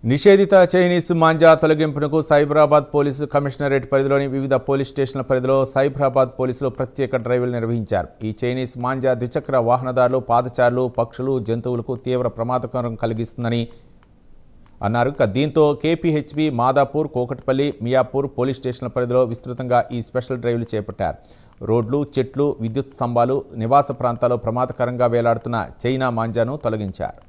నిషేధిత చైనీస్ మాంజా తొలగింపునకు సైబరాబాద్ పోలీసు కమిషనరేట్ పరిధిలోని వివిధ పోలీస్ స్టేషన్ల పరిధిలో సైబరాబాద్ పోలీసులు ప్రత్యేక డ్రైవ్లు నిర్వహించారు. ఈ చైనీస్ మాంజా ద్విచక్ర వాహనదారులు, పాదచారులు, పక్షులు, జంతువులకు తీవ్ర ప్రమాదకరం కలిగిస్తుందని అన్నారు. దీంతో కేపీహెచ్బీ, మాదాపూర్, కోకట్పల్లి, మియాపూర్ పోలీస్ స్టేషన్ల పరిధిలో విస్తృతంగా ఈ స్పెషల్ డ్రైవ్లు చేపట్టారు. రోడ్లు, చెట్లు, విద్యుత్ స్తంభాలు, నివాస ప్రాంతాల్లో ప్రమాదకరంగా వేలాడుతున్న చైనా మాంజాను తొలగించారు.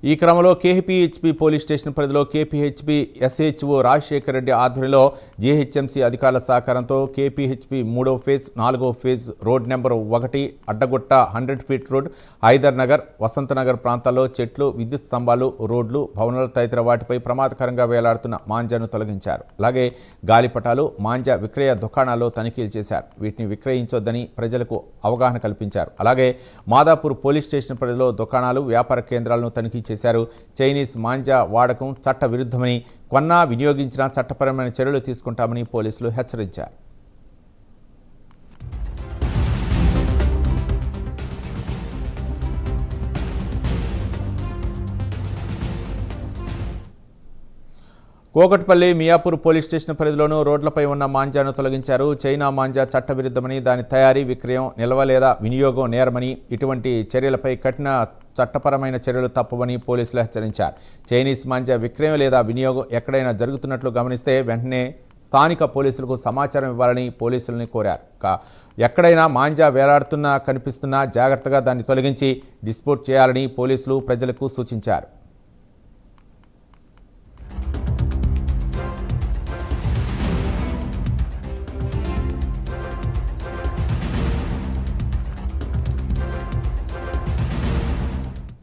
ఈ క్రమంలో కేపీహెచ్బీ పోలీస్ స్టేషన్ పరిధిలో కేపీహెచ్బీ ఎస్హెచ్ఓ రాజశేఖర్ రెడ్డి ఆధ్వర్యంలో జీహెచ్ఎంసీ అధికారుల సహకారంతో కేపీహెచ్బీ 3వ ఫేజ్, 4వ phase road number 1 Addagutta 100 feet road, Hyder Nagar, Vasanthanagar ప్రాంతాల్లో చెట్లు, విద్యుత్ స్తంభాలు, రోడ్లు, భవనాలు తదితర వాటిపై ప్రమాదకరంగా వేలాడుతున్న మాంజాను తొలగించారు. అలాగే గాలిపటాలు, మాంజా విక్రయ దుకాణాల్లో తనిఖీలు చేశారు. వీటిని విక్రయించొద్దని ప్రజలకు అవగాహన కల్పించారు. అలాగే మాదాపూర్ పోలీస్ స్టేషన్ పరిధిలో దుకాణాలు, వ్యాపార కేంద్రాలను తనిఖీ చేశారు. చైనీస్ మాంజా వాడకం చట్ట విరుద్ధమని, కొన్నా వినియోగించినా చట్టపరమైన చర్యలు తీసుకుంటామని పోలీసులు హెచ్చరించారు. కోకట్పల్లి, మియాపూర్ పోలీస్ స్టేషన్ పరిధిలోనూ రోడ్లపై ఉన్న మాంజాను తొలగించారు. చైనా మాంజా చట్టవిరుద్ధమని, దాని తయారీ, విక్రయం, నిల్వ లేదా వినియోగం నేరమని, ఇటువంటి చర్యలపై కఠిన చట్టపరమైన చర్యలు తప్పవని పోలీసులు హెచ్చరించారు. చైనీస్ మాంజా విక్రయం లేదా వినియోగం ఎక్కడైనా జరుగుతున్నట్లు గమనిస్తే వెంటనే స్థానిక పోలీసులకు సమాచారం ఇవ్వాలని పోలీసులని కోరారు. ఎక్కడైనా మాంజా వేలాడుతున్నా కనిపిస్తున్నా జాగ్రత్తగా దాన్ని తొలగించి డిస్పోజ్ చేయాలని పోలీసులు ప్రజలకు సూచించారు.